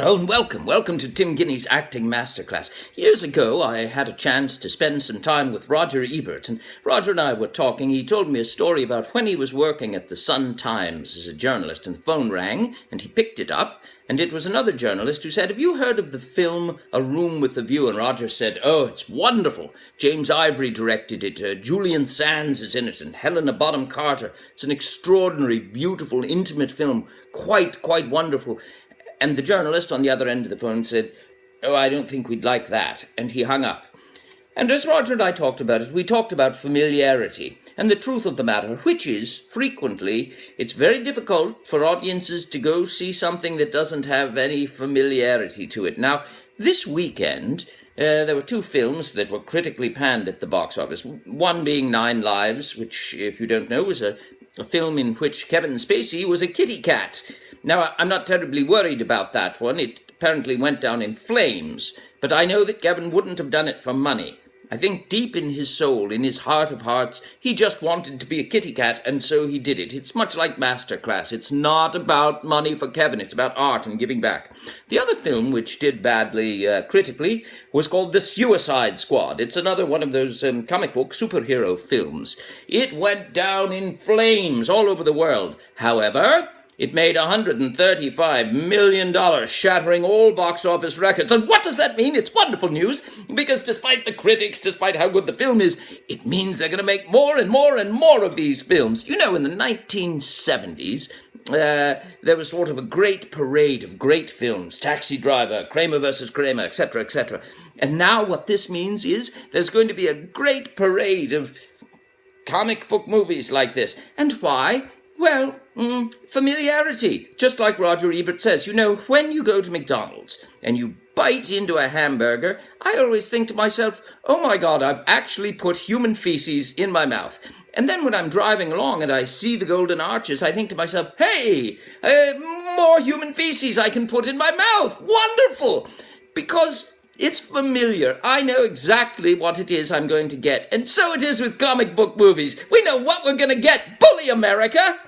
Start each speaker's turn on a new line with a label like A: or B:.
A: Hello and welcome to Tim Guinee's Acting Masterclass. Years ago, I had a chance to spend some time with Roger Ebert, and Roger and I were talking. He told me a story about when he was working at the Sun-Times as a journalist, and the phone rang, and he picked it up, and it was another journalist who said, "Have you heard of the film A Room with a View?" And Roger said, "Oh, it's wonderful. James Ivory directed it. Julian Sands is in it, and Helena Bonham Carter. It's an extraordinary, beautiful, intimate film. Quite wonderful." And the journalist on the other end of the phone said, "Oh, I don't think we'd like that." And he hung up. And as Roger and I talked about it, we talked about familiarity and the truth of the matter, which is, frequently, it's very difficult for audiences to go see something that doesn't have any familiarity to it. Now, this weekend, there were two films that were critically panned at the box office. One being 9 Lives, which, if you don't know, was a film in which Kevin Spacey was a kitty cat. Now, I'm not terribly worried about that one. It apparently went down in flames. But I know that Kevin wouldn't have done it for money. I think deep in his soul, in his heart of hearts, he just wanted to be a kitty cat, and so he did it. It's much like Masterclass. It's not about money for Kevin. It's about art and giving back. The other film, which did badly critically, was called The Suicide Squad. It's another one of those comic book superhero films. It went down in flames all over the world. However, it made $135 million, shattering all box office records. And what does that mean? It's wonderful news, because despite the critics, despite how good the film is, it means they're going to make more and more and more of these films. You know, in the 1970s, there was sort of a great parade of great films. Taxi Driver, Kramer versus Kramer, etc., etc. And now what this means is there's going to be a great parade of comic book movies like this. And why? Well, familiarity. Just like Roger Ebert says, you know, when you go to McDonald's and you bite into a hamburger, I always think to myself, oh my God, I've actually put human feces in my mouth. And then when I'm driving along and I see the Golden Arches, I think to myself, hey, more human feces I can put in my mouth. Wonderful! Because it's familiar. I know exactly what it is I'm going to get. And so it is with comic book movies. We know what we're going to get. Bully America!